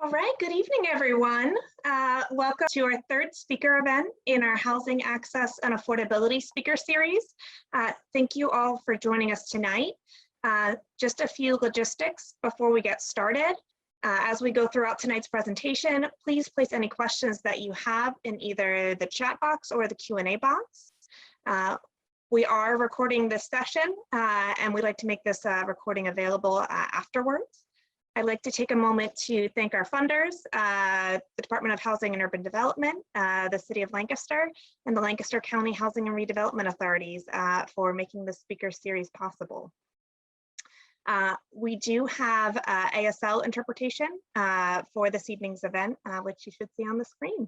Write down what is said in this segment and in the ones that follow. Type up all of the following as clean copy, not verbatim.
All right, good evening, everyone. Welcome to our third speaker event in our Housing Access and Affordability speaker series. Thank you all for joining us tonight. Just a few logistics before we get started. As we go throughout tonight's presentation, please place any questions that you have in either the chat box or the Q&A box. We are recording this session and we'd like to make this recording available afterwards. I'd like to take a moment to thank our funders, the Department of Housing and Urban Development, the City of Lancaster, and the Lancaster County Housing and Redevelopment Authorities for making this speaker series possible. We do have ASL interpretation for this evening's event, which you should see on the screen.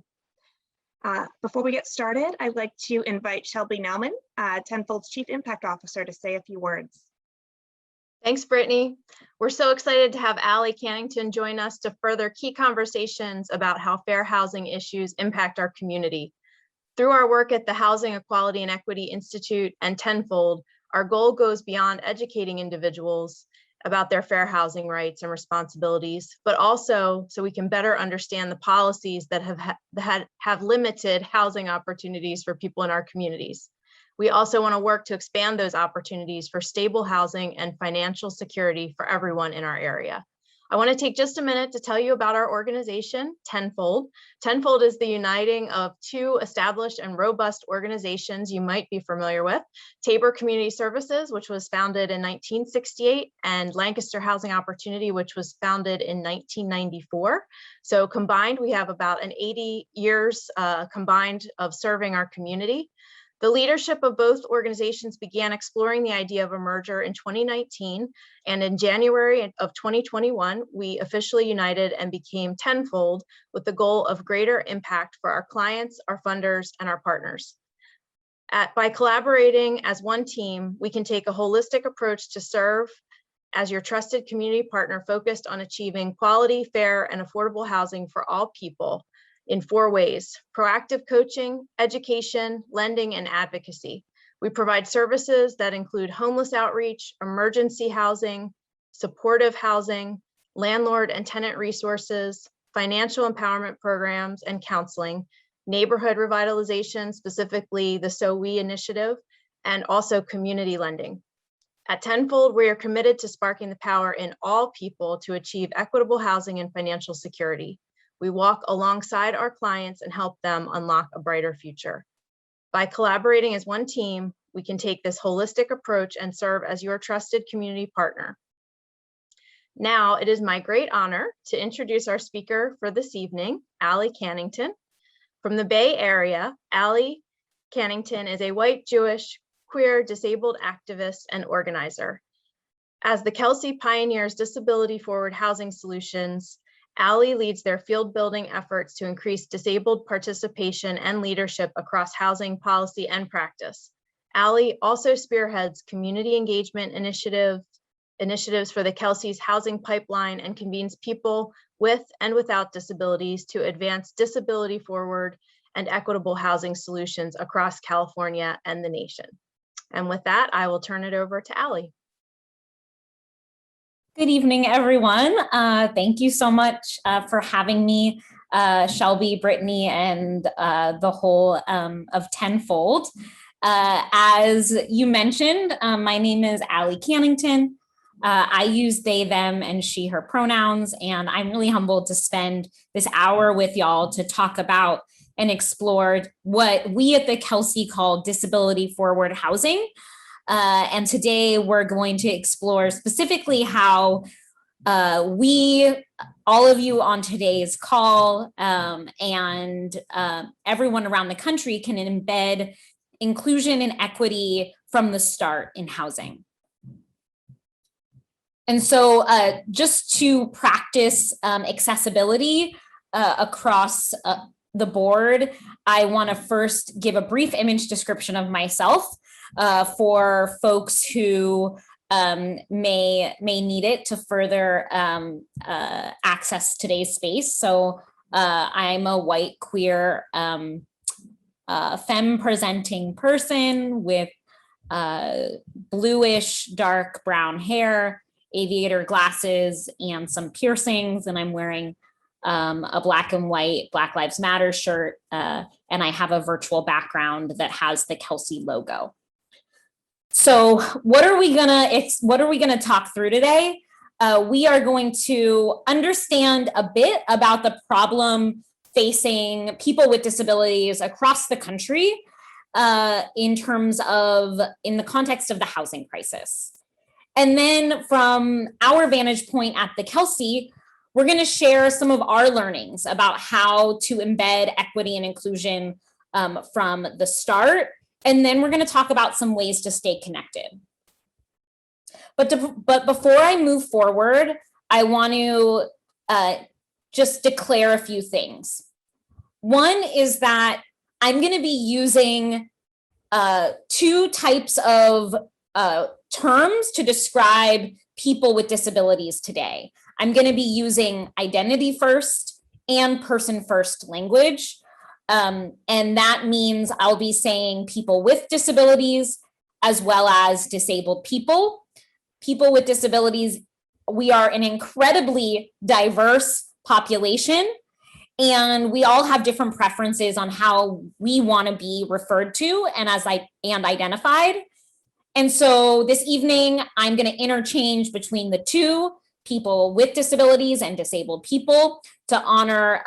Before we get started, I'd like to invite Shelby Nauman, Tenfold's Chief Impact Officer, to say a few words. Thanks, Brittany. We're so excited to have Allie Cannington join us to further key conversations about how fair housing issues impact our community. Through our work at the Housing Equality and Equity Institute and Tenfold, our goal goes beyond educating individuals about their fair housing rights and responsibilities, but also so we can better understand the policies that have limited housing opportunities for people in our communities. We also want to work to expand those opportunities for stable housing and financial security for everyone in our area. I want to take just a minute to tell you about our organization, Tenfold. Tenfold is the uniting of two established and robust organizations you might be familiar with: Tabor Community Services, which was founded in 1968, and Lancaster Housing Opportunity, which was founded in 1994. So combined, we have about 80 years combined of serving our community. The leadership of both organizations began exploring the idea of a merger in 2019, and in January of 2021, we officially united and became Tenfold with the goal of greater impact for our clients, our funders, and our partners. By collaborating as one team, we can take a holistic approach to serve as your trusted community partner focused on achieving quality, fair, and affordable housing for all people in 4 ways: proactive coaching, education, lending, and advocacy. We provide services that include homeless outreach, emergency housing, supportive housing, landlord and tenant resources, financial empowerment programs and counseling, neighborhood revitalization, specifically the So We initiative, and also community lending. At Tenfold, we are committed to sparking the power in all people to achieve equitable housing and financial security. We walk alongside our clients and help them unlock a brighter future. By collaborating as one team, we can take this holistic approach and serve as your trusted community partner. Now, it is my great honor to introduce our speaker for this evening, Allie Cannington. From the Bay Area, Allie Cannington is a white, Jewish, queer, disabled activist and organizer. As the Kelsey pioneers disability-forward housing solutions, Allie leads their field building efforts to increase disabled participation and leadership across housing policy and practice. Allie also spearheads community engagement initiatives for the Kelsey's housing pipeline and convenes people with and without disabilities to advance disability forward and equitable housing solutions across California and the nation. And with that, I will turn it over to Allie. Good evening, everyone. Thank you so much for having me, Shelby, Brittany, and the whole of Tenfold. As you mentioned, my name is Allie Cannington. I use they, them, and she, her pronouns, and I'm really humbled to spend this hour with y'all to talk about and explore what we at the Kelsey call disability forward housing. And today we're going to explore specifically how all of you on today's call and everyone around the country can embed inclusion and equity from the start in housing. And so just to practice accessibility across the board, I want to first give a brief image description of myself for folks who may need it to further access today's space. So I'm a white, queer, femme presenting person with bluish, dark brown hair, aviator glasses, and some piercings, and I'm wearing a black and white Black Lives Matter shirt, and I have a virtual background that has the Kelsey logo. So what are we gonna talk through today? We are going to understand a bit about the problem facing people with disabilities across the country in the context of the housing crisis. And then from our vantage point at the Kelsey, we're going to share some of our learnings about how to embed equity and inclusion from the start. And then we're going to talk about some ways to stay connected. But before I move forward, I want to just declare a few things. One is that I'm going to be using two types of terms to describe people with disabilities today. I'm going to be using identity first and person first language. And that means I'll be saying people with disabilities as well as disabled people. People with disabilities, we are an incredibly diverse population, and we all have different preferences on how we want to be referred to and identified. And so this evening, I'm going to interchange between the two, people with disabilities and disabled people, to honor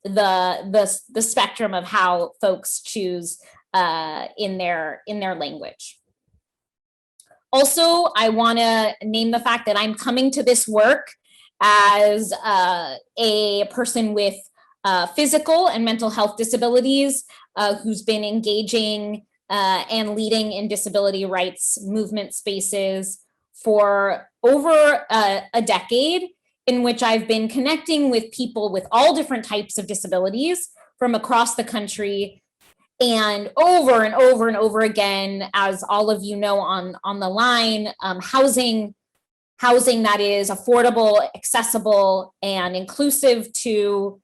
the spectrum of how folks choose in their language. Also, I want to name the fact that I'm coming to this work as a person with physical and mental health disabilities who's been engaging and leading in disability rights movement spaces for over a decade, in which I've been connecting with people with all different types of disabilities from across the country. And over and over and over again, as all of you know on the line, housing that is affordable, accessible, and inclusive to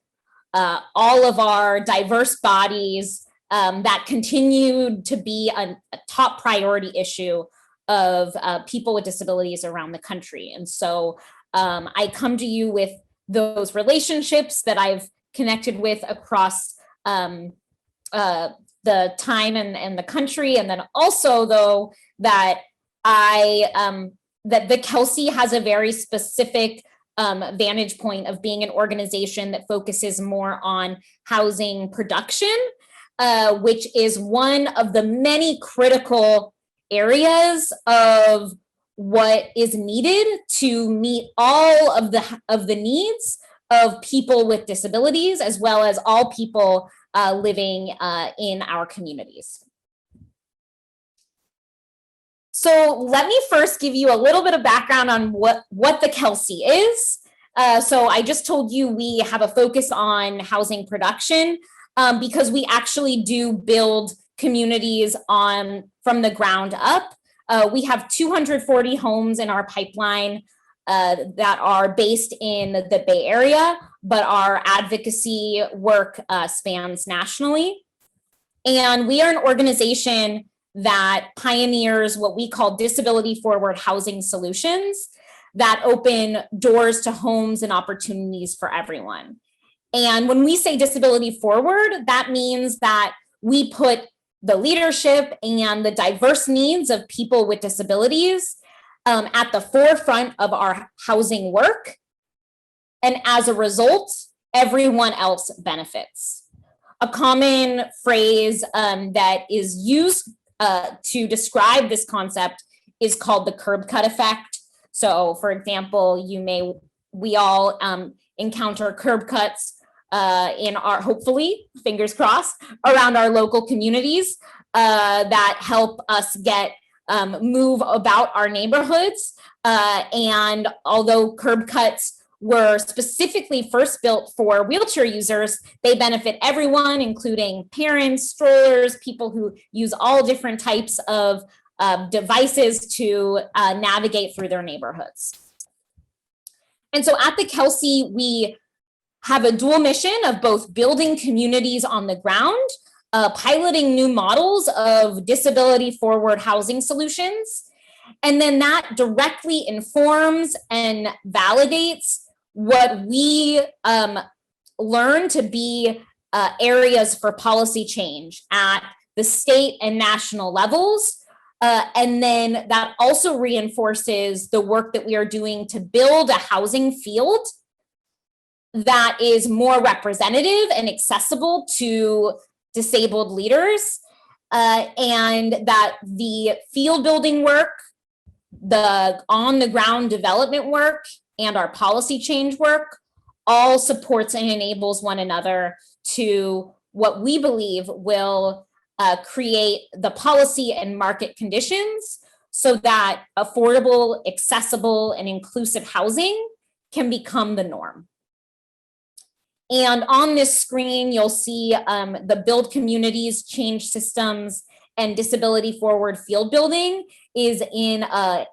all of our diverse bodies, that continued to be a top priority issue of people with disabilities around the country. And so I come to you with those relationships that I've connected with across the time and the country. And then also, though, that that the Kelsey has a very specific vantage point of being an organization that focuses more on housing production, which is one of the many critical areas of what is needed to meet all of the needs of people with disabilities, as well as all people living in our communities. So let me first give you a little bit of background on what the Kelsey is. So I just told you we have a focus on housing production because we actually do build communities from the ground up. We have 240 homes in our pipeline that are based in the Bay Area, but our advocacy work spans nationally. And we are an organization that pioneers what we call disability forward housing solutions that open doors to homes and opportunities for everyone. And when we say disability forward, that means that we put the leadership and the diverse needs of people with disabilities at the forefront of our housing work. And as a result, everyone else benefits. A common phrase that is used to describe this concept is called the curb cut effect. So for example, we all encounter curb cuts in our, hopefully, fingers crossed, around our local communities that help us move about our neighborhoods. And although curb cuts were specifically first built for wheelchair users, they benefit everyone, including parents, strollers, people who use all different types of devices to navigate through their neighborhoods. And so at the Kelsey, we have a dual mission of both building communities on the ground, piloting new models of disability forward housing solutions, and then that directly informs and validates what we learn to be areas for policy change at the state and national levels. And then that also reinforces the work that we are doing to build a housing field that is more representative and accessible to disabled leaders, and that the field building work, the on-the-ground development work, and our policy change work all supports and enables one another to what we believe will create the policy and market conditions so that affordable, accessible, and inclusive housing can become the norm. And on this screen, you'll see the Build Communities, Change Systems, and Disability Forward Field Building is in I'm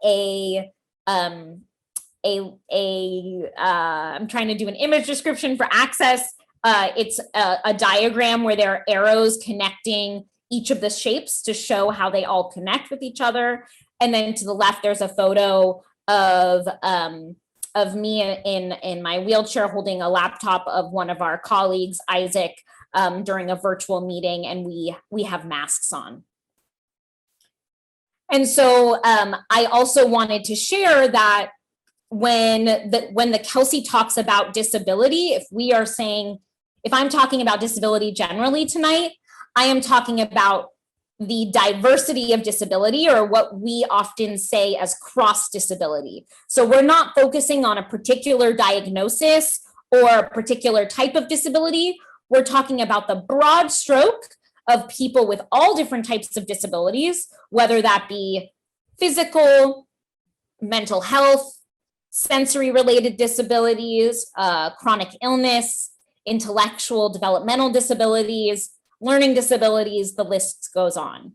trying to do an image description for access. It's a diagram where there are arrows connecting each of the shapes to show how they all connect with each other. And then to the left, there's a photo of me in my wheelchair holding a laptop of one of our colleagues, Isaac, during a virtual meeting, and we have masks on. And so I also wanted to share that when the Kelsey talks about disability, if I'm talking about disability generally tonight, I am talking about the diversity of disability, or what we often say as cross disability. So we're not focusing on a particular diagnosis or a particular type of disability. We're talking about the broad stroke of people with all different types of disabilities, whether that be physical, mental health, sensory related disabilities, chronic illness, intellectual developmental disabilities, learning disabilities, the list goes on.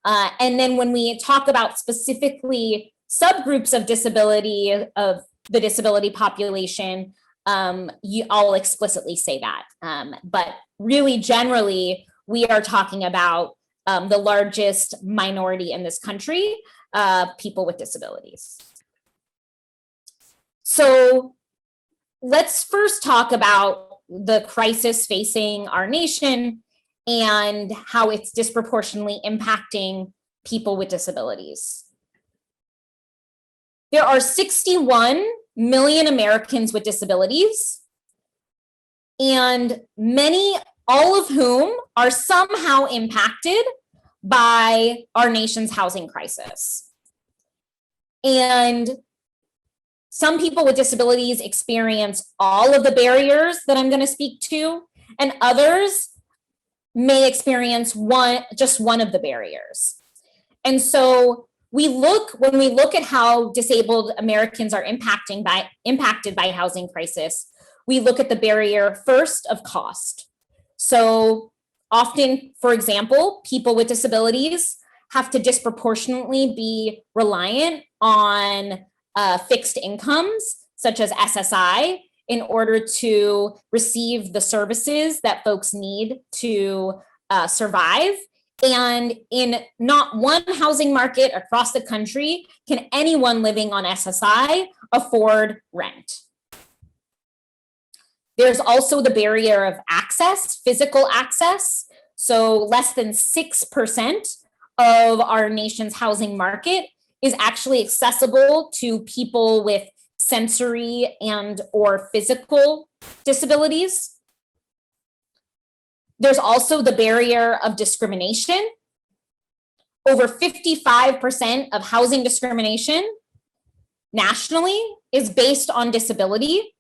And then when we talk about specifically subgroups of disability, of the disability population, I'll explicitly say that. But really generally, we are talking about the largest minority in this country, people with disabilities. So let's first talk about the crisis facing our nation and how it's disproportionately impacting people with disabilities. There are 61 million Americans with disabilities, and all of whom are somehow impacted by our nation's housing crisis. And some people with disabilities experience all of the barriers that I'm going to speak to, and others may experience just one of the barriers. And so when we look at how disabled Americans are impacted by housing crisis, we look at the barrier first of cost. So often, for example, people with disabilities have to disproportionately be reliant on fixed incomes, such as SSI, in order to receive the services that folks need to survive. And in not one housing market across the country can anyone living on SSI afford rent. There's also the barrier of access, physical access. So less than 6% of our nation's housing market is actually accessible to people with sensory and or physical disabilities. There's also the barrier of discrimination. Over 55% of housing discrimination nationally is based on disability.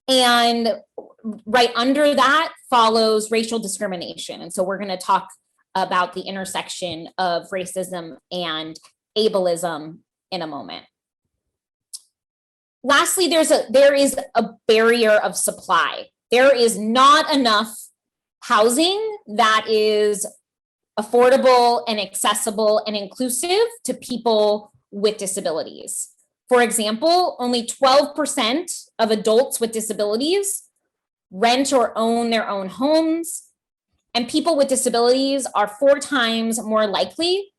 And right under that follows racial discrimination. And so we're going to talk about the intersection of racism and ableism in a moment. Lastly, there is a barrier of supply. There is not enough housing that is affordable and accessible and inclusive to people with disabilities. For example, only 12% of adults with disabilities rent or own their own homes, and people with disabilities are 4 times more likely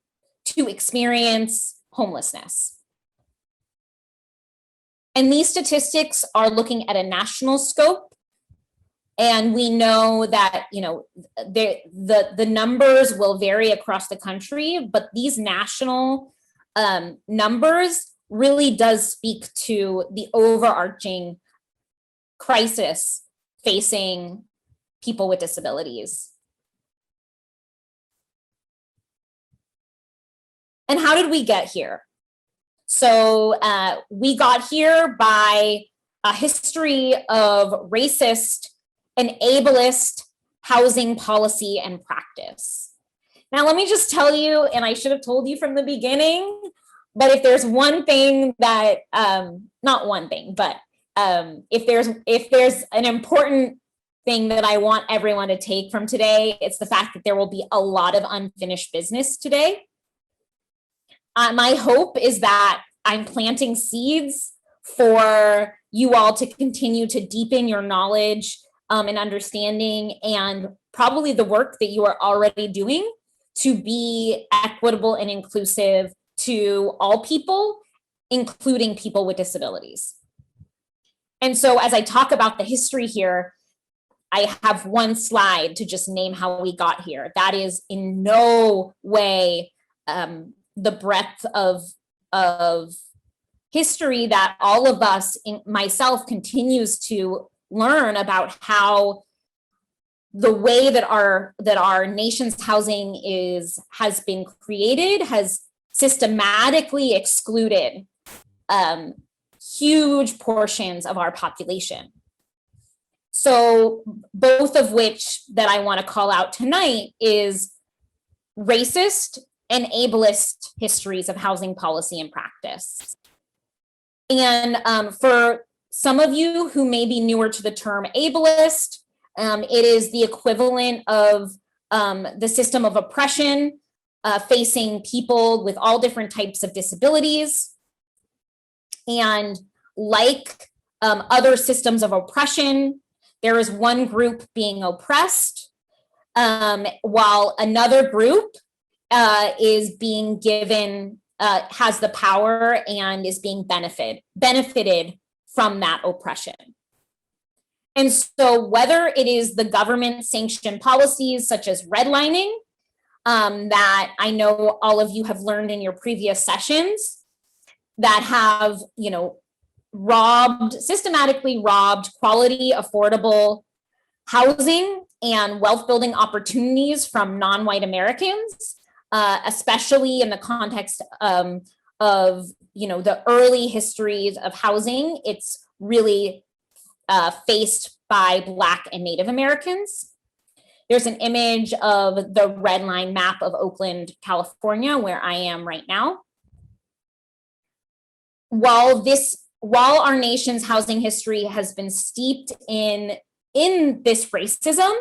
to experience homelessness. And these statistics are looking at a national scope. And we know that, the numbers will vary across the country, but these national numbers really does speak to the overarching crisis facing people with disabilities. And how did we get here? So we got here by a history of racist and ableist housing policy and practice. Now, let me just tell you, and I should have told you from the beginning, but if there's one thing that, not one thing, but if there's an important thing that I want everyone to take from today, it's the fact that there will be a lot of unfinished business today. My hope is that I'm planting seeds for you all to continue to deepen your knowledge and understanding, and probably the work that you are already doing to be equitable and inclusive to all people, including people with disabilities. And so as I talk about the history here, I have one slide to just name how we got here. That is in no way the breadth of history that all of us, myself, continues to learn about how the way that our nation's housing has been created has systematically excluded huge portions of our population. So both of which that I want to call out tonight is racist and ableist histories of housing policy and practice. And for some of you who may be newer to the term ableist, it is the equivalent of the system of oppression facing people with all different types of disabilities. And like other systems of oppression, there is one group being oppressed, while another group is being given, has the power and is being benefited from that oppression. And so whether it is the government sanctioned policies such as redlining, that I know all of you have learned in your previous sessions, that have, systematically robbed quality, affordable housing and wealth building opportunities from non-white Americans, especially in the context of the early histories of housing. It's really faced by Black and Native Americans. There's an image of the red line map of Oakland, California, where I am right now. While our nation's housing history has been steeped in this racism,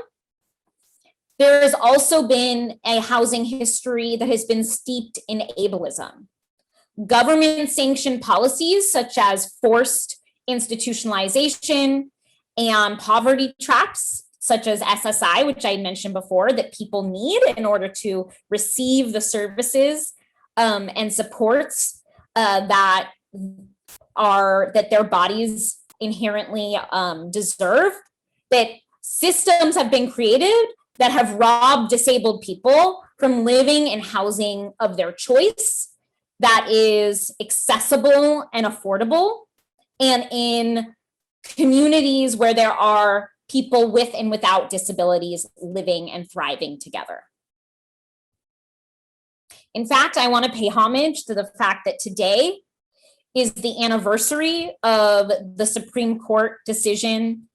there has also been a housing history that has been steeped in ableism. Government sanctioned policies such as forced institutionalization and poverty traps, such as SSI, which I mentioned before, that people need in order to receive the services and supports that their bodies inherently deserve, that systems have been created that have robbed disabled people from living in housing of their choice that is accessible and affordable, and in communities where there are people with and without disabilities living and thriving together. In fact, I want to pay homage to the fact that today is the anniversary of the Supreme Court decision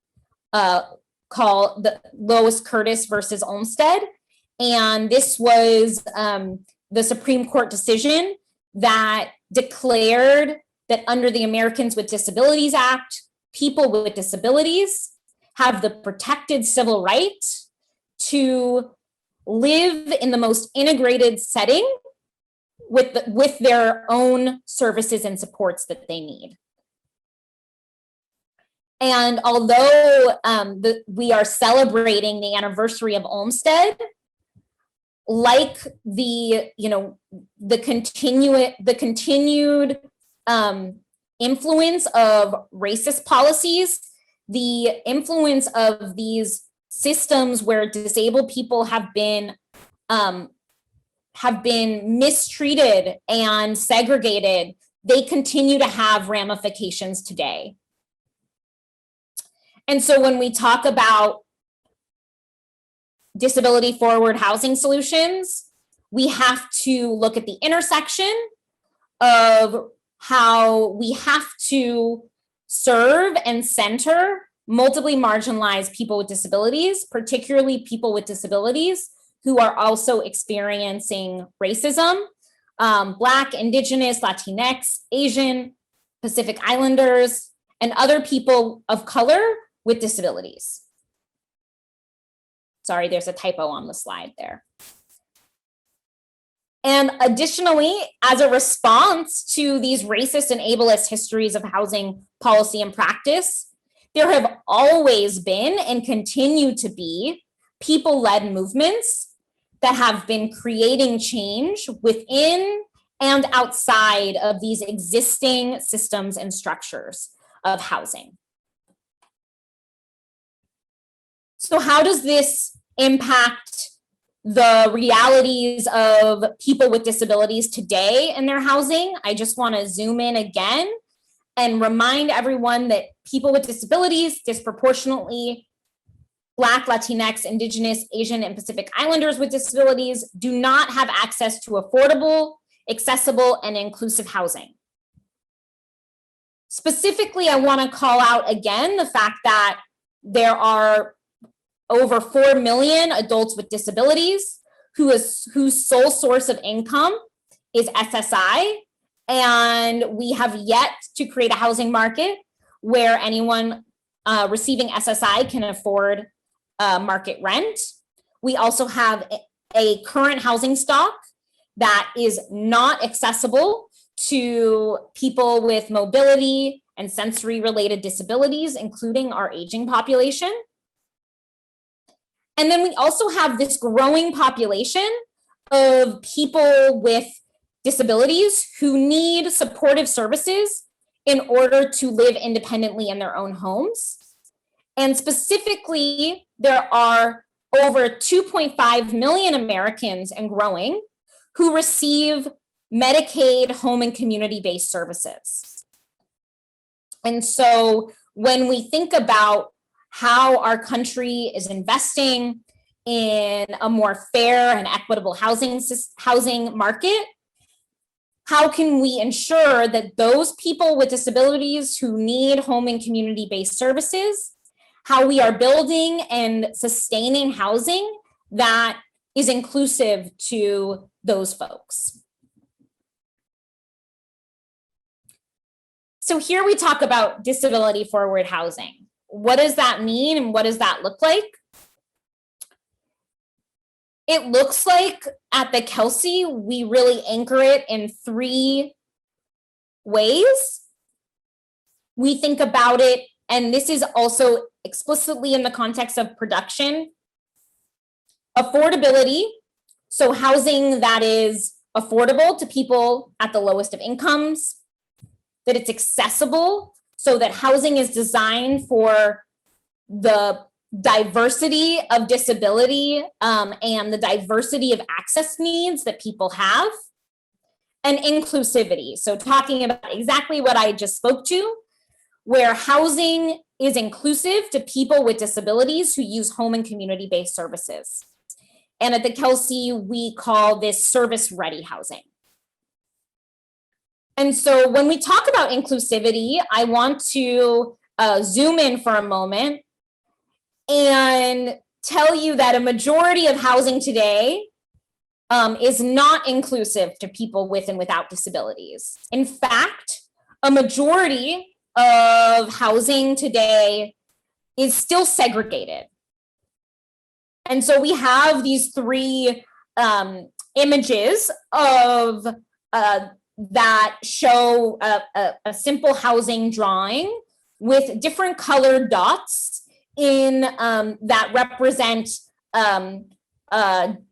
called the Lois Curtis versus Olmsted. And this was the Supreme Court decision that declared that under the Americans with Disabilities Act, people with disabilities have the protected civil right to live in the most integrated setting with their own services and supports that they need. And although we are celebrating the anniversary of Olmsted, like the continued influence of racist policies the influence of these systems where disabled people have been mistreated and segregated, they continue to have ramifications today. And so when we talk about disability forward housing solutions, we have to look at the intersection of how we have to serve and center multiply marginalized people with disabilities, particularly people with disabilities who are also experiencing racism, Black, Indigenous, Latinx, Asian, Pacific Islanders, and other people of color with disabilities. Sorry, there's a typo on the slide there. And additionally, as a response to these racist and ableist histories of housing policy and practice, there have always been and continue to be people-led movements that have been creating change within and outside of these existing systems and structures of housing. So how does this impact the realities of people with disabilities today in their housing? I just want to zoom in again and remind everyone that people with disabilities, disproportionately Black, Latinx, Indigenous, Asian, and Pacific Islanders with disabilities, do not have access to affordable, accessible, and inclusive housing. Specifically, I want to call out again the fact that there are over 4 million adults with disabilities whose sole source of income is SSI. And we have yet to create a housing market where anyone receiving SSI can afford market rent. We also have a current housing stock that is not accessible to people with mobility and sensory related disabilities, including our aging population. And then we also have this growing population of people with disabilities who need supportive services in order to live independently in their own homes. And specifically, there are over 2.5 million Americans and growing who receive Medicaid home and community-based services. And so when we think about how our country is investing in a more fair and equitable housing market, how can we ensure that those people with disabilities who need home and community-based services, how we are building and sustaining housing that is inclusive to those folks? So here we talk about disability forward housing. What does that mean and what does that look like? It looks like at the Kelsey, we really anchor it in 3 ways. We think about it, and this is also explicitly in the context of production. Affordability, so housing that is affordable to people at the lowest of incomes, that it's accessible, so that housing is designed for the diversity of disability and the diversity of access needs that people have, and inclusivity. So talking about exactly what I just spoke to, where housing is inclusive to people with disabilities who use home and community-based services. And at the Kelsey, we call this service-ready housing. And so when we talk about inclusivity, I want to zoom in for a moment and tell you that a majority of housing today is not inclusive to people with and without disabilities. In fact, a majority of housing today is still segregated. And so we have these 3 images of that show a simple housing drawing with different colored dots in that represent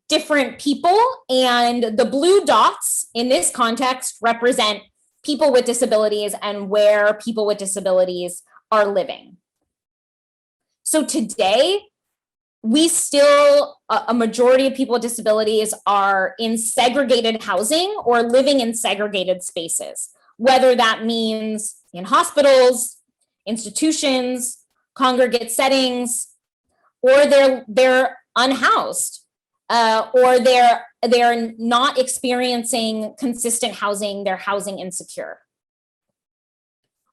different people, and the blue dots in this context represent people with disabilities and where people with disabilities are living. So today, we still, a majority of people with disabilities are in segregated housing or living in segregated spaces, whether that means in hospitals, institutions, congregate settings, or they're unhoused, or they're not experiencing consistent housing, they're housing insecure.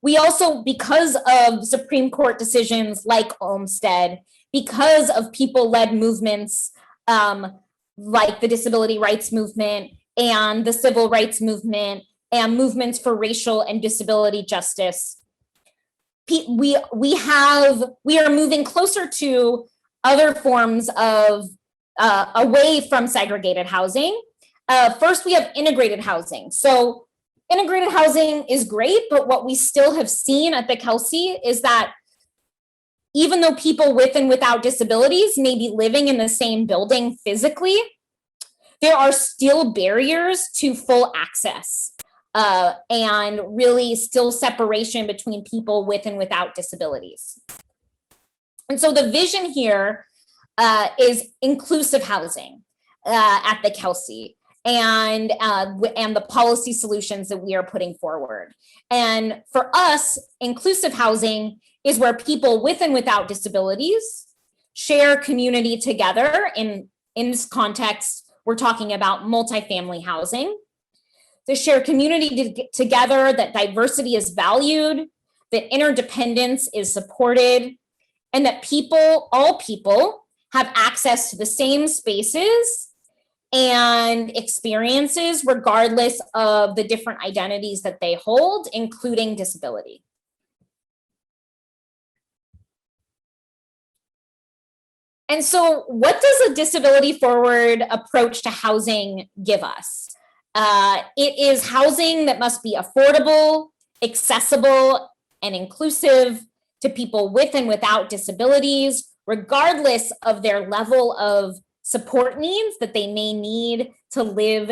We also, because of Supreme Court decisions like Olmsted, because of people-led movements like the disability rights movement and the civil rights movement and movements for racial and disability justice, we are moving closer to other forms of away from segregated housing. First, we have integrated housing. So integrated housing is great, but what we still have seen at the Kelsey is that even though people with and without disabilities may be living in the same building physically, there are still barriers to full access and really still separation between people with and without disabilities. And so the vision here is inclusive housing at the Kelsey and the policy solutions that we are putting forward. And for us, inclusive housing is where people with and without disabilities share community together. In this context, we're talking about multifamily housing. To share community together, that diversity is valued, that interdependence is supported, and that all people have access to the same spaces and experiences regardless of the different identities that they hold, including disability. And so what does a disability forward approach to housing give us? It is housing that must be affordable, accessible, and inclusive to people with and without disabilities, regardless of their level of support needs that they may need to live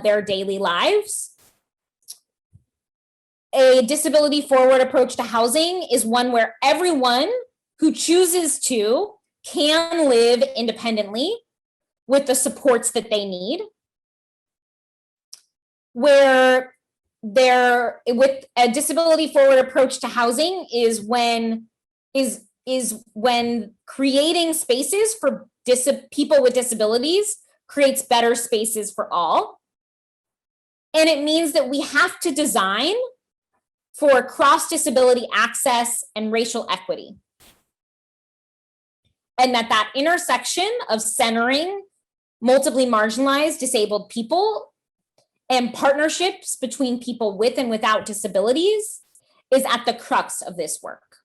their daily lives. A disability forward approach to housing is one where everyone who chooses to can live independently with the supports that they need, where with a disability forward approach to housing is when creating spaces for people with disabilities creates better spaces for all. And it means that we have to design for cross-disability access and racial equity. And that intersection of centering multiply marginalized disabled people and partnerships between people with and without disabilities is at the crux of this work.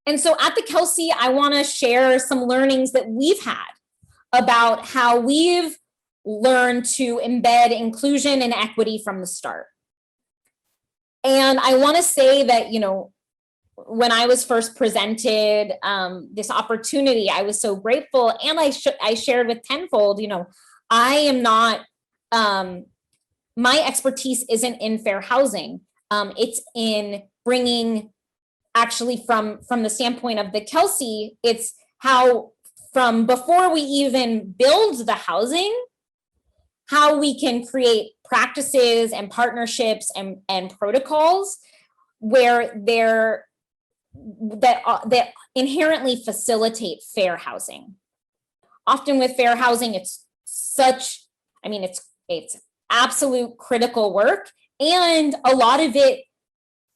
And so at the Kelsey, I want to share some learnings that we've had about how we've learned to embed inclusion and equity from the start. And I want to say that, when I was first presented this opportunity, I was so grateful. And I shared with Tenfold, I am not, my expertise isn't in fair housing. It's in bringing, actually from the standpoint of the Kelsey, it's how from before we even build the housing, how we can create practices and partnerships and protocols where that inherently facilitate fair housing. Often with fair housing, it's absolute critical work, and a lot of it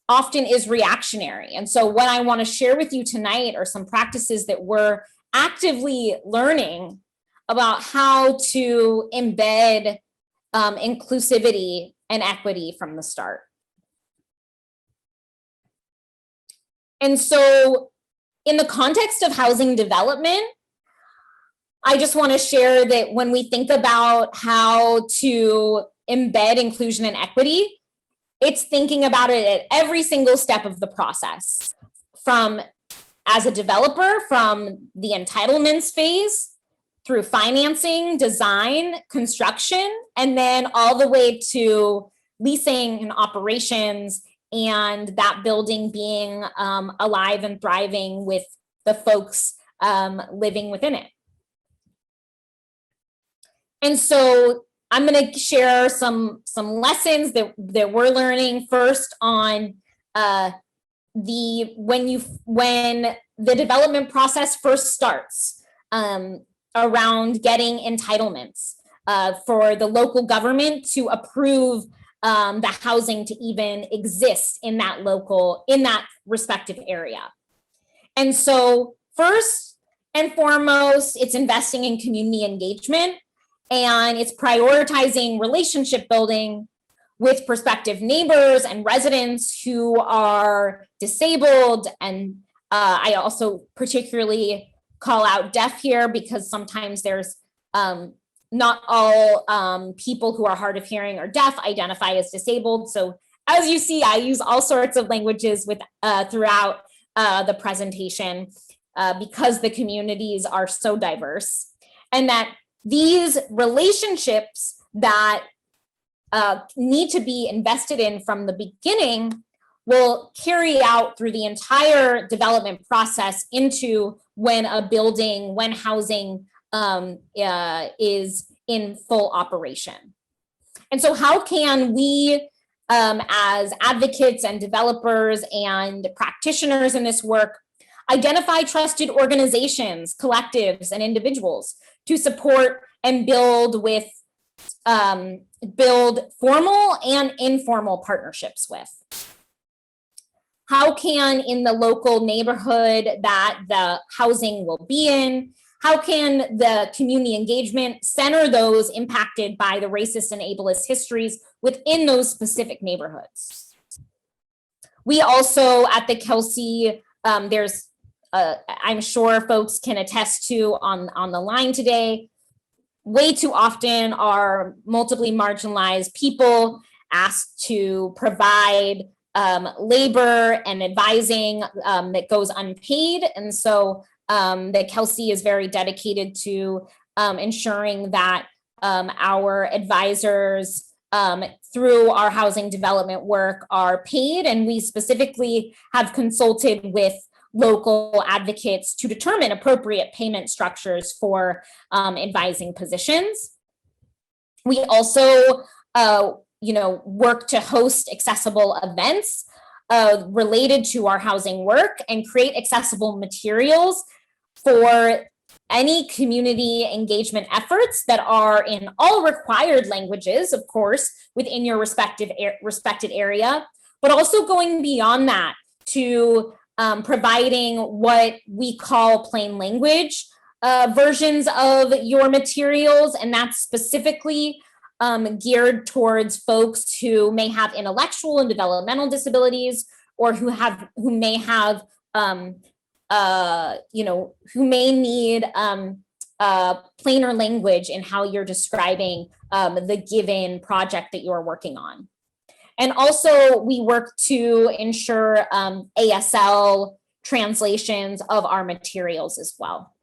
often is reactionary. And so what I want to share with you tonight are some practices that we're actively learning about how to embed inclusivity and equity from the start. And so in the context of housing development, I just want to share that when we think about how to embed inclusion and equity, it's thinking about it at every single step of the process, from as a developer, from the entitlements phase, through financing, design, construction, and then all the way to leasing and operations and that building being alive and thriving with the folks living within it. And so I'm going to share some lessons that we're learning first on when the development process first starts around getting entitlements for the local government to approve the housing to even exist in that respective area. And so first and foremost, it's investing in community engagement, and it's prioritizing relationship building with prospective neighbors and residents who are disabled. And I also particularly call out deaf here because sometimes there's not all people who are hard of hearing or deaf identify as disabled. So as you see, I use all sorts of languages throughout the presentation because the communities are so diverse, and that these relationships that need to be invested in from the beginning will carry out through the entire development process into when housing is in full operation. And so how can we, as advocates and developers and practitioners in this work, identify trusted organizations, collectives, and individuals to support and build formal and informal partnerships with? How can, in the local neighborhood that the housing will be in, how can the community engagement center those impacted by the racist and ableist histories within those specific neighborhoods? We also at the Kelsey, I'm sure folks can attest to on the line today, way too often are multiply marginalized people asked to provide labor and advising that goes unpaid. And so the Kelsey is very dedicated to ensuring that our advisors through our housing development work are paid. And we specifically have consulted with local advocates to determine appropriate payment structures for advising positions. We also work to host accessible events related to our housing work and create accessible materials for any community engagement efforts that are in all required languages, of course, within your respected area, but also going beyond that to providing what we call plain language versions of your materials, and that's specifically geared towards folks who may have intellectual and developmental disabilities, or who may have who may need plainer language in how you're describing the given project that you're working on. And also we work to ensure ASL translations of our materials as well.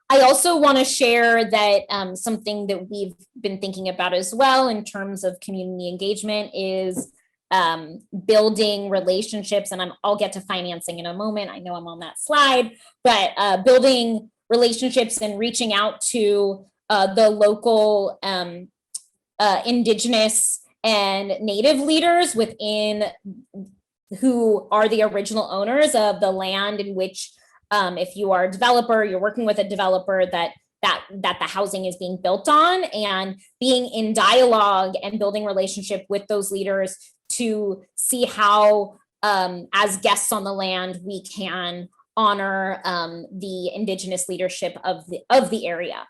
I also want to share that something that we've been thinking about as well in terms of community engagement is building relationships, and I'll get to financing in a moment. I know I'm on that slide, but building relationships and reaching out to the local Indigenous and Native leaders within who are the original owners of the land in which, if you are a developer, you're working with a developer that the housing is being built on, and being in dialogue and building relationship with those leaders to see how, as guests on the land, we can honor the Indigenous leadership of the area.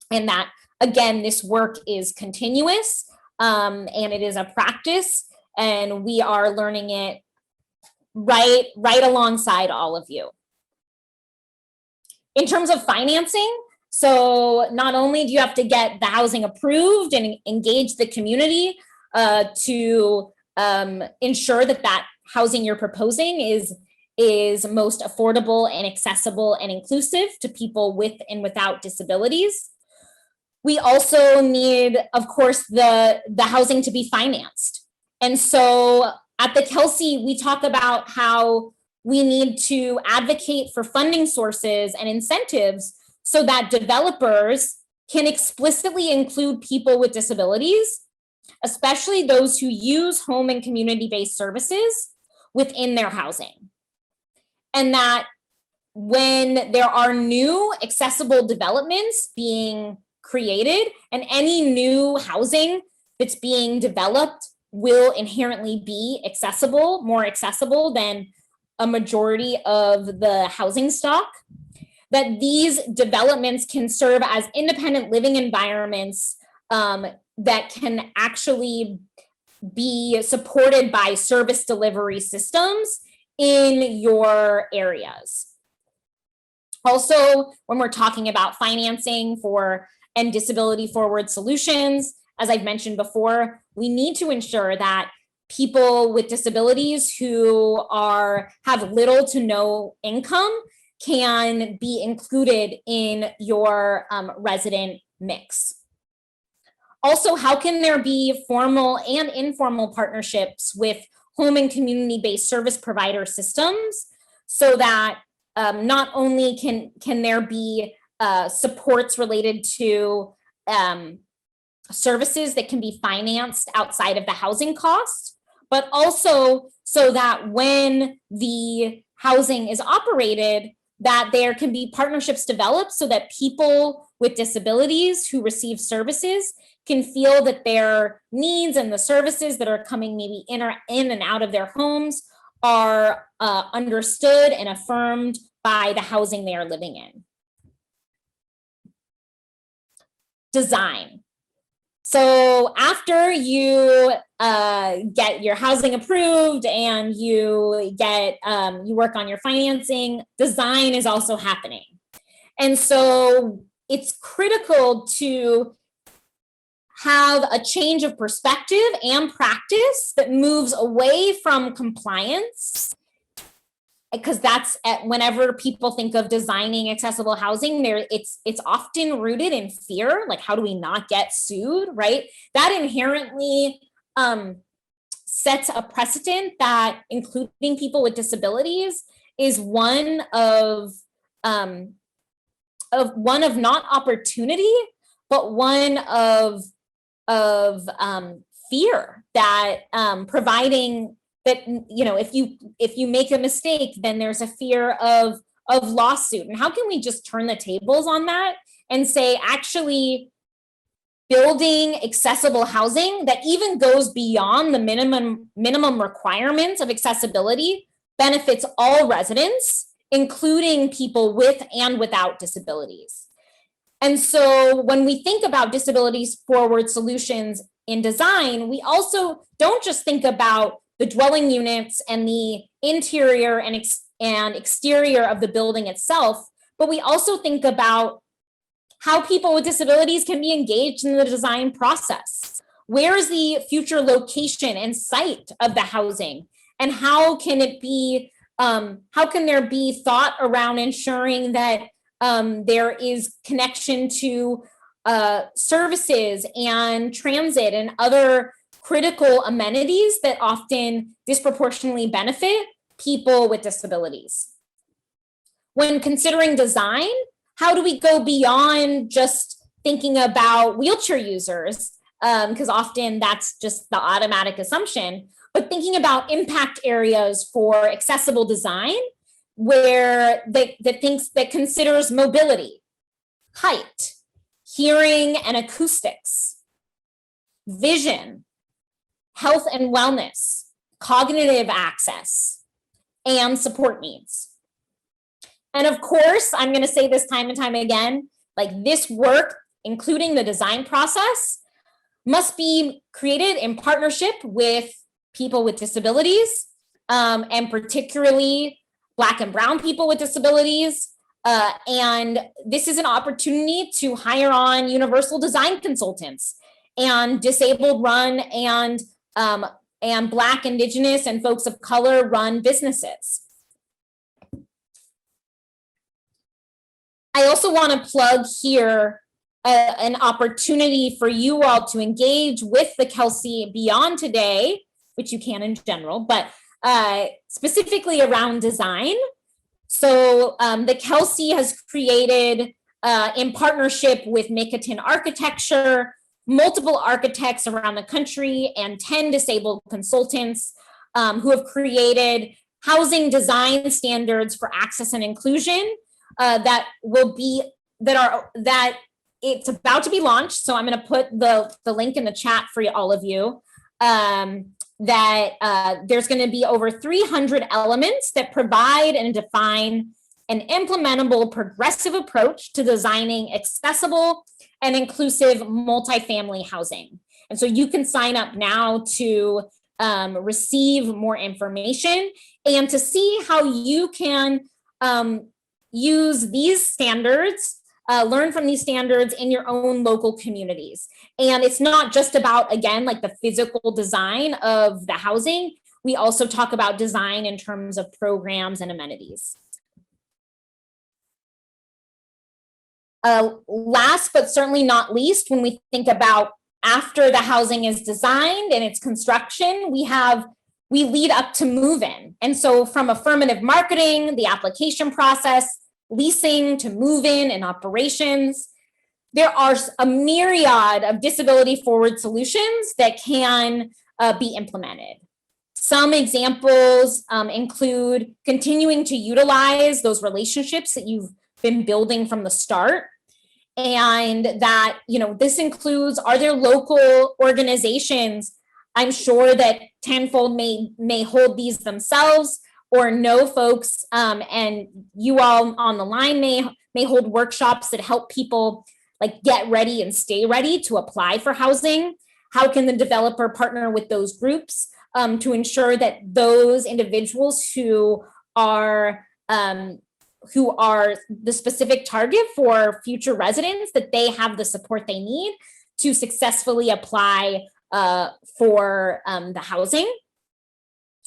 And that, again, this work is continuous, and it is a practice, and we are learning it right alongside all of you. In terms of financing, so not only do you have to get the housing approved and engage the community to ensure that housing you're proposing is most affordable and accessible and inclusive to people with and without disabilities, we also need, of course, the housing to be financed. And so at the Kelsey, we talk about how we need to advocate for funding sources and incentives so that developers can explicitly include people with disabilities, especially those who use home and community-based services within their housing. And that when there are new accessible developments being created, and any new housing that's being developed will inherently be accessible, more accessible than a majority of the housing stock, that these developments can serve as independent living environments that can actually be supported by service delivery systems in your areas. Also, when we're talking about financing and disability forward solutions, as I've mentioned before, we need to ensure that people with disabilities who have little to no income can be included in your resident mix. Also, how can there be formal and informal partnerships with home and community-based service provider systems so that not only can there be supports related to services that can be financed outside of the housing cost, but also so that when the housing is operated, that there can be partnerships developed so that people with disabilities who receive services can feel that their needs and the services that are coming maybe in and out of their homes are understood and affirmed by the housing they are living in. Design. So after you get your housing approved and you work on your financing, design is also happening. And so it's critical to have a change of perspective and practice that moves away from compliance, because that's whenever people think of designing accessible housing, it's often rooted in fear, like how do we not get sued, right? That inherently sets a precedent that including people with disabilities is one of not opportunity, but one of fear, that providing that, if you make a mistake, then there's a fear of lawsuit. And how can we just turn the tables on that and say, actually, building accessible housing that even goes beyond the minimum requirements of accessibility benefits all residents, including people with and without disabilities. And so when we think about disabilities forward solutions in design, we also don't just think about the dwelling units and the interior and exterior of the building itself, but we also think about how people with disabilities can be engaged in the design process. Where is the future location and site of the housing? And how can there be thought around ensuring that there is connection to services and transit and other critical amenities that often disproportionately benefit people with disabilities. When considering design, how do we go beyond just thinking about wheelchair users? Because often that's just the automatic assumption, but thinking about impact areas for accessible design, where that considers mobility, height, hearing and acoustics, vision, health and wellness, cognitive access, and support needs. And of course, I'm going to say this time and time again, like this work, including the design process, must be created in partnership with people with disabilities, and particularly Black and Brown people with disabilities. And this is an opportunity to hire on universal design consultants and disabled run and Black, Indigenous, and folks of color run businesses. I also want to plug here an opportunity for you all to engage with the Kelsey beyond today, which you can in general, but specifically around design. So the Kelsey has created, in partnership with Mikatin Architecture, multiple architects around the country and 10 disabled consultants who have created housing design standards for access and inclusion that it's about to be launched. So I'm going to put the link in the chat for all of you. There's going to be over 300 elements that provide and define an implementable progressive approach to designing accessible and inclusive multifamily housing. And so you can sign up now to receive more information and to see how you can use these standards, learn from these standards in your own local communities. And it's not just about, again, like the physical design of the housing. We also talk about design in terms of programs and amenities. Last, but certainly not least, when we think about after the housing is designed and its construction, we lead up to move-in. And so from affirmative marketing, the application process, leasing to move-in and operations, there are a myriad of disability-forward solutions that can be implemented. Some examples include continuing to utilize those relationships that you've been building from the start. And that, this includes, are there local organizations? I'm sure that Tenfold may hold these themselves or know folks, and you all on the line may hold workshops that help people like get ready and stay ready to apply for housing. How can the developer partner with those groups to ensure that those individuals who are the specific target for future residents, that they have the support they need to successfully apply for the housing.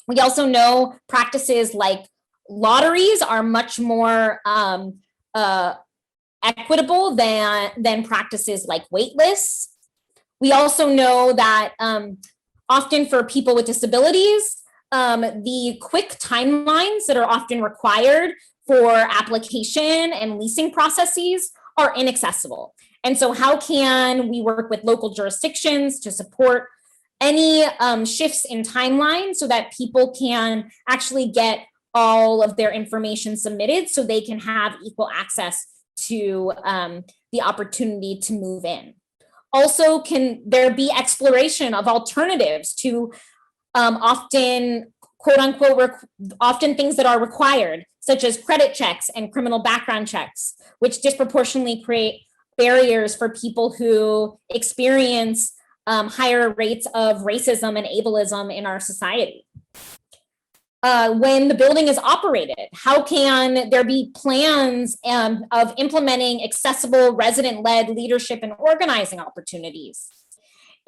We also know practices like lotteries are much more equitable than practices like wait lists. We also know that often for people with disabilities, the quick timelines that are often required for application and leasing processes are inaccessible. And so how can we work with local jurisdictions to support any shifts in timeline so that people can actually get all of their information submitted so they can have equal access to the opportunity to move in? Also, can there be exploration of alternatives to often, quote unquote, often things that are required, such as credit checks and criminal background checks, which disproportionately create barriers for people who experience higher rates of racism and ableism in our society. When the building is operated, how can there be plans of implementing accessible resident-led leadership and organizing opportunities?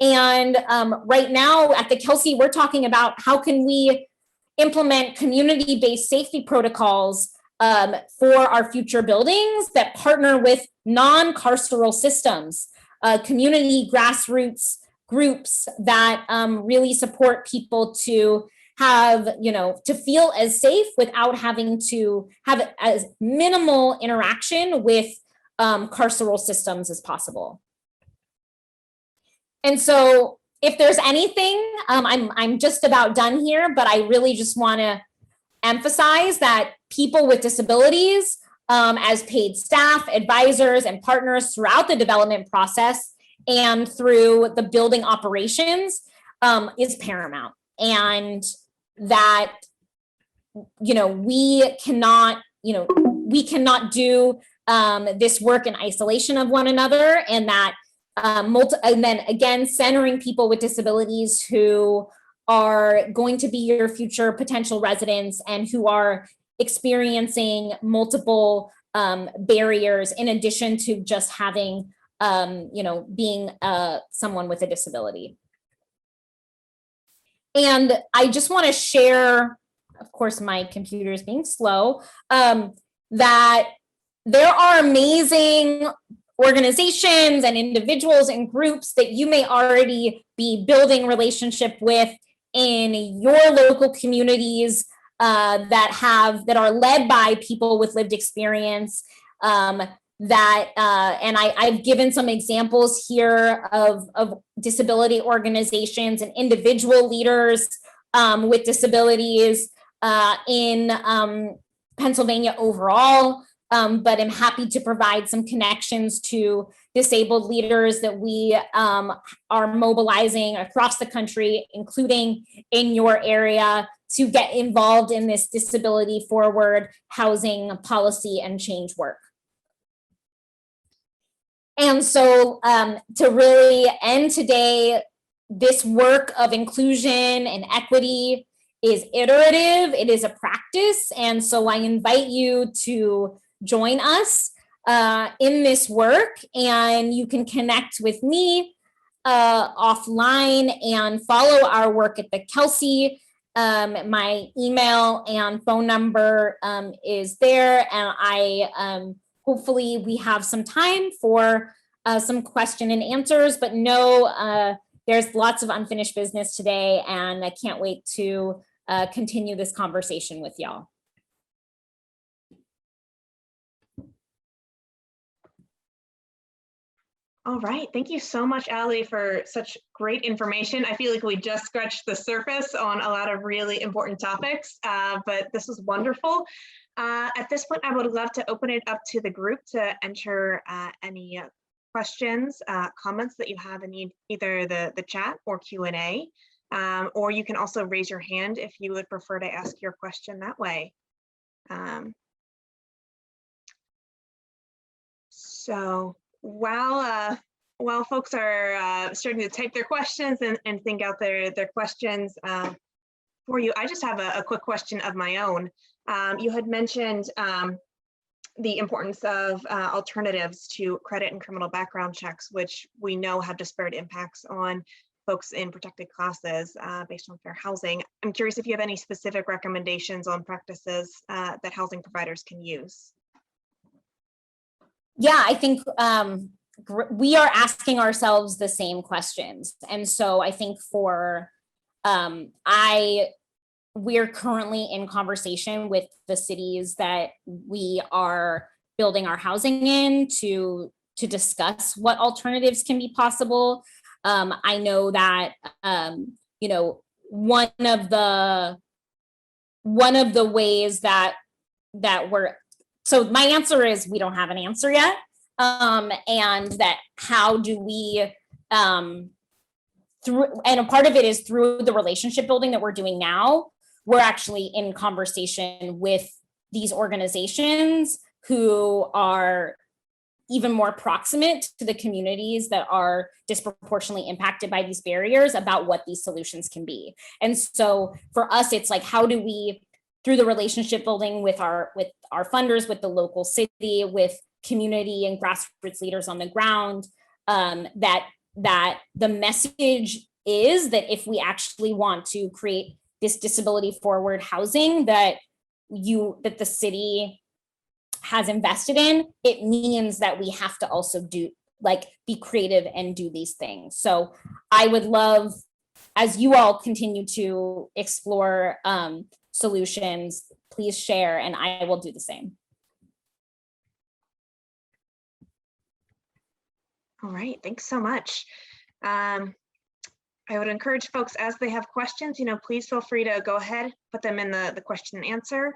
And right now at the Kelsey, we're talking about how can we implement community-based safety protocols for our future buildings that partner with non-carceral systems, community grassroots groups that really support people to have, to feel as safe without having to have as minimal interaction with carceral systems as possible. And so if there's anything, I'm just about done here, but I really just want to emphasize that people with disabilities as paid staff, advisors, and partners throughout the development process and through the building operations is paramount. And that, we cannot do this work in isolation of one another, and that and then again, centering people with disabilities who are going to be your future potential residents and who are experiencing multiple barriers in addition to just having, being someone with a disability. And I just want to share, of course, my computer is being slow, that there are amazing organizations and individuals and groups that you may already be building relationship with in your local communities that are led by people with lived experience. I've given some examples here of disability organizations and individual leaders with disabilities in Pennsylvania overall, but I'm happy to provide some connections to disabled leaders that we are mobilizing across the country, including in your area, to get involved in this disability forward housing policy and change work. And so to really end today, this work of inclusion and equity is iterative, it is a practice. And so I invite you to join us in this work, and you can connect with me offline and follow our work at the Kelsey. My email and phone number is there, and hopefully we have some time for some question and answers, but no, there's lots of unfinished business today, and I can't wait to continue this conversation with y'all. All right, thank you so much, Allie, for such great information. I feel like we just scratched the surface on a lot of really important topics, but this was wonderful. At this point, I would love to open it up to the group to enter any questions, comments that you have in either the chat or Q&A, or you can also raise your hand if you would prefer to ask your question that way. So while folks are starting to type their questions and think out their questions for you, I just have a quick question of my own. You had mentioned the importance of alternatives to credit and criminal background checks, which we know have disparate impacts on folks in protected classes based on fair housing. I'm curious if you have any specific recommendations on practices that housing providers can use. Yeah, I think we are asking ourselves the same questions. And so I think for, we're currently in conversation with the cities that we are building our housing in to discuss what alternatives can be possible. I know that, you know, one of the ways that we're, so my answer is we don't have an answer yet. And that how do we, and a part of it is through the relationship building that we're doing now. We're actually in conversation with these organizations who are even more proximate to the communities that are disproportionately impacted by these barriers about what these solutions can be. And so for us, it's like, how do we, through the relationship building with our funders, with the local city, with community and grassroots leaders on the ground, that the message is that if we actually want to create this disability forward housing that the city has invested in, it means that we have to also be creative and do these things. So I would love, as you all continue to explore solutions, please share, and I will do the same. All right, thanks so much. I would encourage folks, as they have questions, please feel free to go ahead, put them in the question and answer,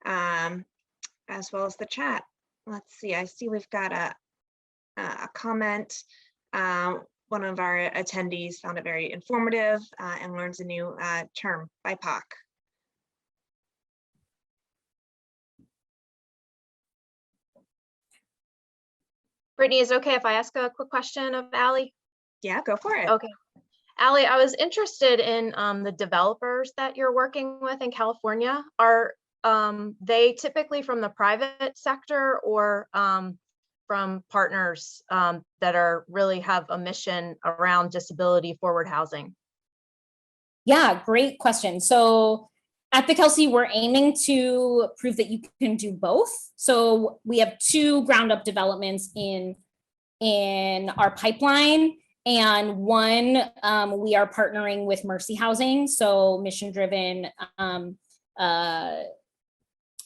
as well as the chat. Let's see, I see we've got a comment. One of our attendees found it very informative and learns a new term, BIPOC. Brittany, is it okay if I ask a quick question of Allie? Yeah, go for it. Okay. Allie, I was interested in the developers that you're working with in California. Are they typically from the private sector or from partners that really have a mission around disability forward housing? Yeah, great question. So at the Kelsey, we're aiming to prove that you can do both. So we have 2 ground up developments in in our pipeline. And one, we are partnering with Mercy Housing, so mission-driven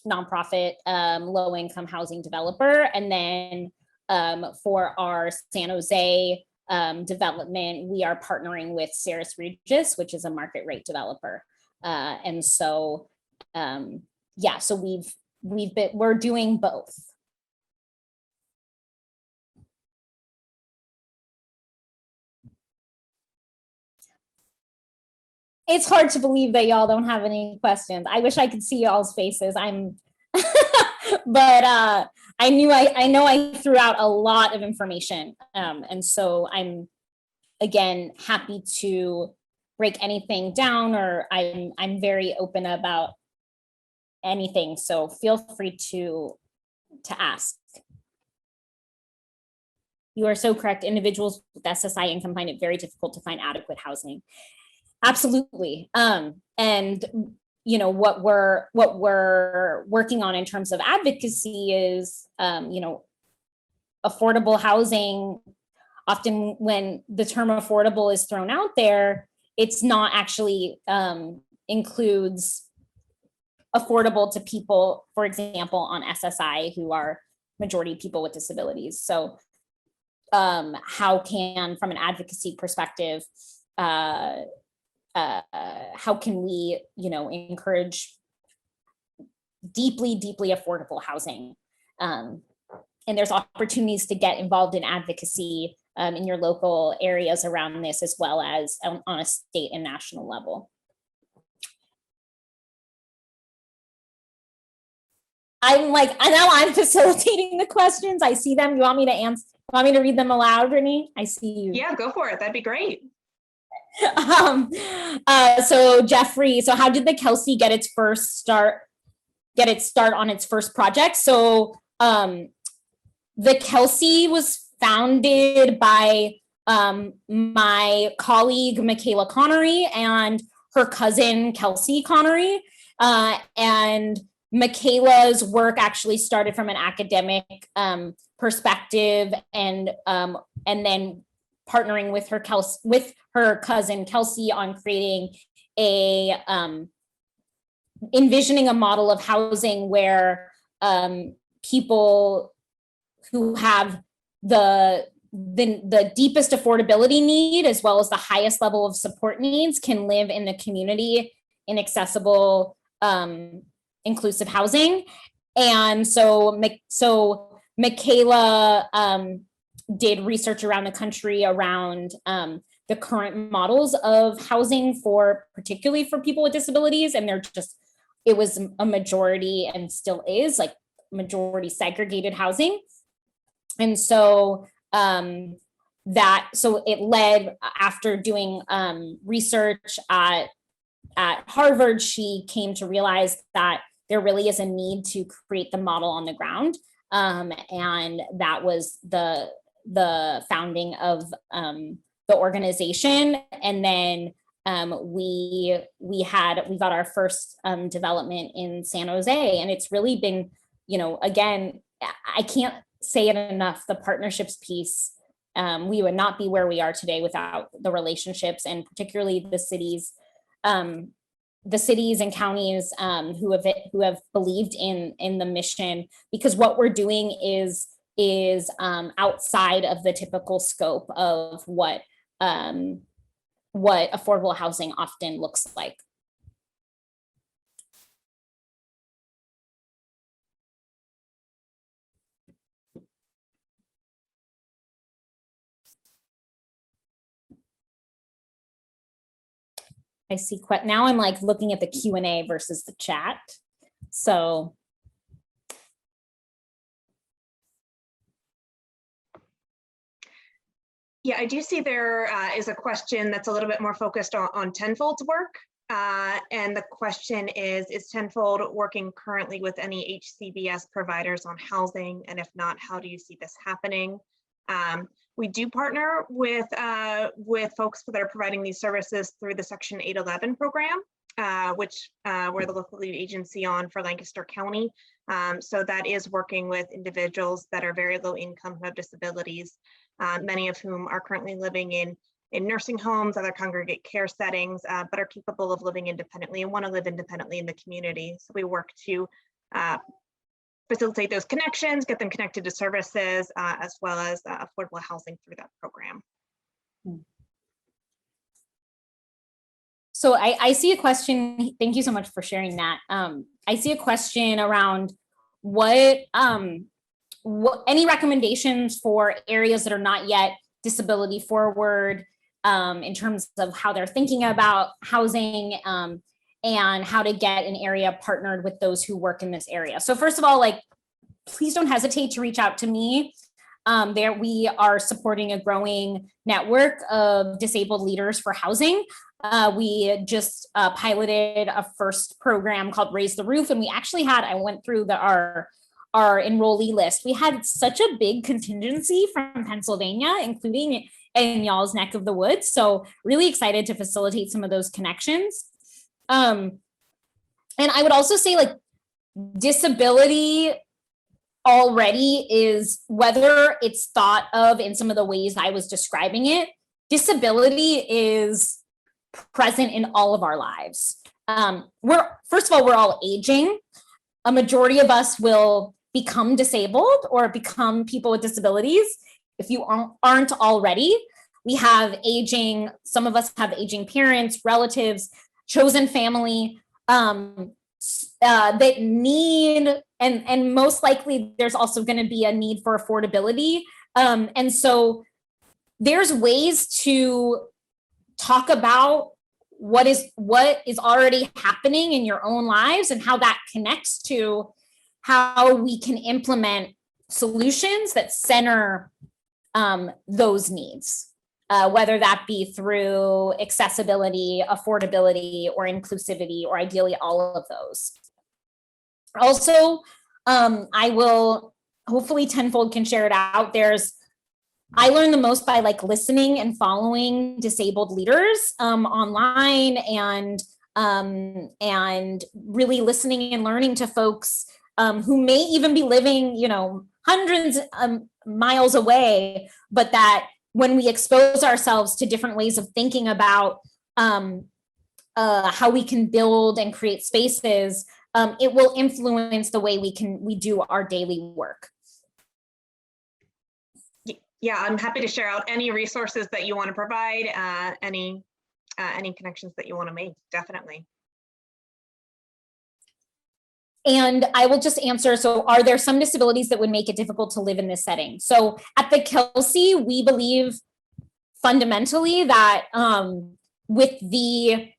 nonprofit low-income housing developer. And then for our San Jose development, we are partnering with Ceres Regis, which is a market rate developer. And so, yeah, so we're doing both. It's hard to believe that y'all don't have any questions. I wish I could see y'all's faces. But I know I threw out a lot of information. And so I'm, again, happy to break anything down, or I'm very open about anything. So feel free to ask. You are so correct. Individuals with SSI income find it very difficult to find adequate housing. Absolutely. And you know, what we're working on in terms of advocacy is, you know, affordable housing. Often when the term affordable is thrown out there, it's not actually includes affordable to people, for example, on SSI who are majority people with disabilities. So how can, from an advocacy perspective, how can we, you know, encourage deeply affordable housing? And there's opportunities to get involved in advocacy in your local areas around this, as well as on a state and national level. I'm like, I know I'm facilitating the questions. I see them. You want me to answer? Want me to read them aloud, Brittany? I see you. Yeah, go for it. That'd be great. So Jeffrey, so how did the Kelsey get its start on its first project? So the Kelsey was founded by my colleague Michaela Connery and her cousin Kelsey Connery, and Michaela's work actually started from an academic perspective, and then partnering with her cousin Kelsey on creating envisioning a model of housing where people who have the deepest affordability need, as well as the highest level of support needs, can live in the community in accessible, inclusive housing. And so Michaela did research around the country around the current models of housing particularly for people with disabilities. And it was a majority, and still is, like majority segregated housing. And so so it led, after doing research at Harvard, she came to realize that there really is a need to create the model on the ground. And that was the founding of the organization. And then we got our first development in San Jose, and it's really been, you know, again, I can't say it enough, the partnerships piece. We would not be where we are today without the relationships, and particularly the cities and counties who have believed in the mission, because what we're doing is outside of the typical scope of what affordable housing often looks like. I see. Now I'm like looking at the Q&A versus the chat. So. Yeah, I do see there is a question that's a little bit more focused on Tenfold's work. And the question is Tenfold working currently with any HCBS providers on housing? And if not, how do you see this happening? We do partner with folks that are providing these services through the Section 811 program. which we're the local lead agency on for Lancaster County. So that is working with individuals that are very low income, who have disabilities, many of whom are currently living in nursing homes, other congregate care settings, but are capable of living independently and want to live independently in the community. So we work to facilitate those connections, get them connected to services, as well as affordable housing through that program. So I see a question. Thank you so much for sharing that. I see a question around what any recommendations for areas that are not yet disability forward, in terms of how they're thinking about housing, and how to get an area partnered with those who work in this area. So first of all, please don't hesitate to reach out to me. There we are supporting a growing network of disabled leaders for housing. We just piloted a first program called Raise the Roof, and we actually had, I went through our enrollee list. We had such a big contingency from Pennsylvania, including in y'all's neck of the woods. So really excited to facilitate some of those connections. And I would also say, disability already is, whether it's thought of in some of the ways I was describing it, disability is present in all of our lives. First of all, we're all aging. A majority of us will become disabled or become people with disabilities. If you aren't already, we have aging, some of us have aging parents, relatives, chosen family, that need, and most likely there's also going to be a need for affordability. And so there's ways to talk about what is already happening in your own lives and how that connects to how we can implement solutions that center those needs, whether that be through accessibility, affordability, or inclusivity, or ideally all of those. Also, I will, hopefully Tenfold can share it out. I learn the most by listening and following disabled leaders online, and really listening and learning to folks who may even be living, hundreds of miles away, but that when we expose ourselves to different ways of thinking about how we can build and create spaces, it will influence the way we do our daily work. Yeah, I'm happy to share out any resources that you want to provide, any connections that you want to make, definitely. And I will just answer, so are there some disabilities that would make it difficult to live in this setting? So at the Kelsey, we believe fundamentally that with the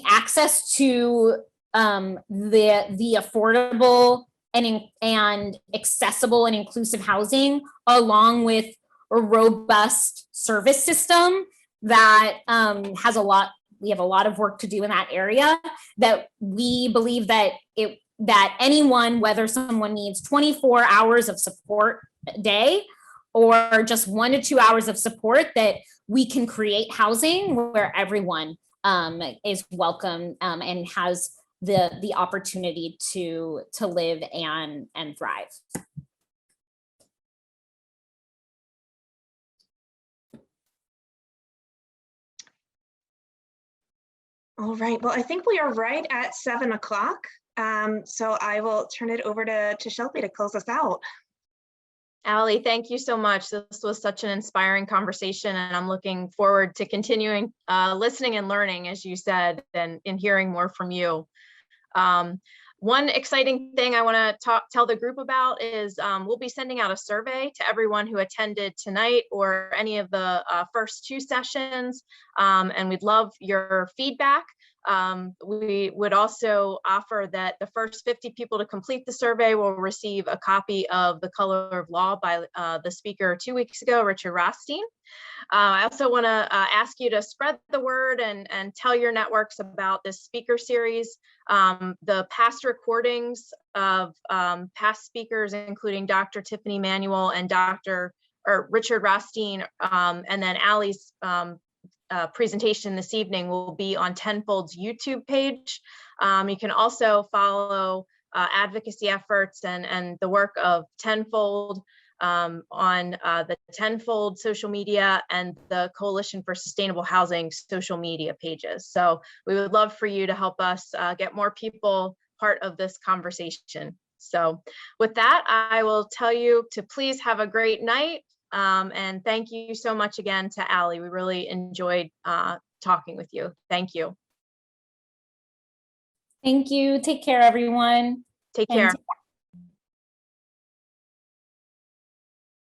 access to the affordable and accessible and inclusive housing, along with a robust service system that we have a lot of work to do in that area, that we believe that anyone, whether someone needs 24 hours of support a day or just 1 to 2 hours of support, that we can create housing where everyone is welcome and has the opportunity to live and thrive. All right, well, I think we are right at 7 o'clock. So I will turn it over to Shelby to close us out. Allie, thank you so much. This was such an inspiring conversation, and I'm looking forward to continuing listening and learning, as you said, and hearing more from you. One exciting thing I want to tell the group about is we'll be sending out a survey to everyone who attended tonight or any of the first 2 sessions, and we'd love your feedback. We would also offer that the first 50 people to complete the survey will receive a copy of The Color of Law by the speaker 2 weeks ago, Richard Rothstein. I also want to ask you to spread the word and tell your networks about this speaker series. The past recordings of past speakers, including Dr. Tiffany Manuel and Richard Rothstein, and then Allie's presentation this evening will be on Tenfold's YouTube page. You can also follow advocacy efforts and the work of Tenfold on the Tenfold social media and the Coalition for Sustainable Housing social media pages. So we would love for you to help us get more people part of this conversation. So with that, I will tell you to please have a great night. And thank you so much again to Allie. We really enjoyed talking with you. Thank you. Thank you. Take care, everyone. Take care.